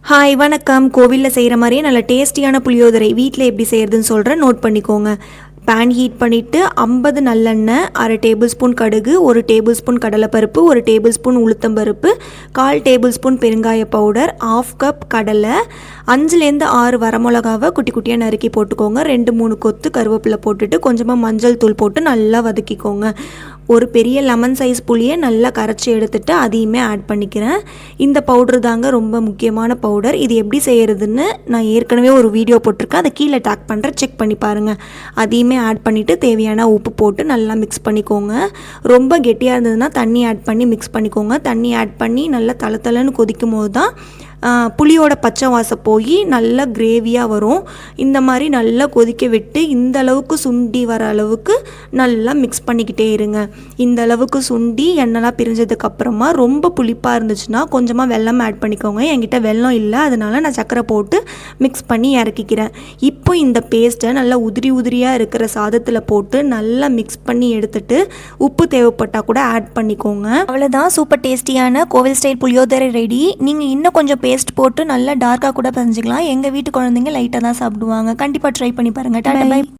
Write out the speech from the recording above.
Hi வணக்கம். கோவிலில் செய்கிற மாதிரியே நல்ல டேஸ்டியான புளியோதரை வீட்டில் எப்படி செய்கிறதுன்னு சொல்கிறேன், நோட் பண்ணிக்கோங்க. பேன் ஹீட் பண்ணிவிட்டு 50 நல்லெண்ணெய், 1/2 டேபிள் ஸ்பூன் கடுகு, 1 டேபிள் ஸ்பூன் கடலைப்பருப்பு, 1 டேபிள் ஸ்பூன் உளுத்தம்பருப்பு, 1/4 டேபிள் ஸ்பூன் பெருங்காய பவுடர், 1/2 கப் கடலை, 5லேருந்து 6 வரமிளகாவை குட்டி குட்டியாக நறுக்கி போட்டுக்கோங்க. 2-3 கொத்து கருவேப்பிலை போட்டுட்டு கொஞ்சமாக மஞ்சள் தூள் போட்டு நல்லா வதக்கிக்கோங்க. ஒரு பெரிய லெமன் சைஸ் புளியை நல்லா கரைச்சி எடுத்துகிட்டு அதையுமே ஆட் பண்ணிக்கிறேன். இந்த பவுட்ரு தாங்க ரொம்ப முக்கியமான பவுடர். இது எப்படி செய்கிறதுன்னு நான் ஏற்கனவே ஒரு வீடியோ போட்டிருக்கேன், அதை கீழே டேக் பண்ணுறேன், செக் பண்ணி பாருங்கள். அதையுமே ஆட் பண்ணிவிட்டு தேவையான உப்பு போட்டு நல்லா மிக்ஸ் பண்ணிக்கோங்க. ரொம்ப கெட்டியாக இருந்ததுன்னா தண்ணி ஆட் பண்ணி மிக்ஸ் பண்ணிக்கோங்க. தண்ணி ஆட் பண்ணி நல்லா தளன்னு கொதிக்கும் போது தான் புளியோட பச்சை வாசம் போய் நல்லா கிரேவியாக வரும். இந்த மாதிரி நல்லா கொதிக்க விட்டு இந்த அளவுக்கு சுண்டி வர அளவுக்கு நல்லா மிக்ஸ் பண்ணிக்கிட்டே இருங்க. இந்த அளவுக்கு சுண்டி எண்ணெய்லாம் பிரிஞ்சதுக்கப்புறமா ரொம்ப புளிப்பாக இருந்துச்சுன்னா கொஞ்சமாக வெல்லம் ஆட் பண்ணிக்கோங்க. என்கிட்ட வெல்லம் இல்லை, அதனால் நான் சர்க்கரை போட்டு மிக்ஸ் பண்ணி இறக்கிக்கிறேன். இப்போ இந்த பேஸ்ட்டை நல்லா உதிரியாக இருக்கிற சாதத்தில் போட்டு நல்லா மிக்ஸ் பண்ணி எடுத்துட்டு உப்பு தேவைப்பட்டால் கூட ஆட் பண்ணிக்கோங்க. அவ்வளோதான், சூப்பர் டேஸ்டியான கோவில் ஸ்டைல் புளியோதரை ரெடி. நீங்கள் இன்னும் கொஞ்சம் பேஸ்ட் போட்டு நல்லா டார்க்காக கூட செஞ்சுக்கலாம். எங்கள் வீட்டு குழந்தைங்க லைட்டாக தான் சாப்பிடுவாங்க. கண்டிப்பாக ட்ரை பண்ணி பாருங்கள். Tata bye.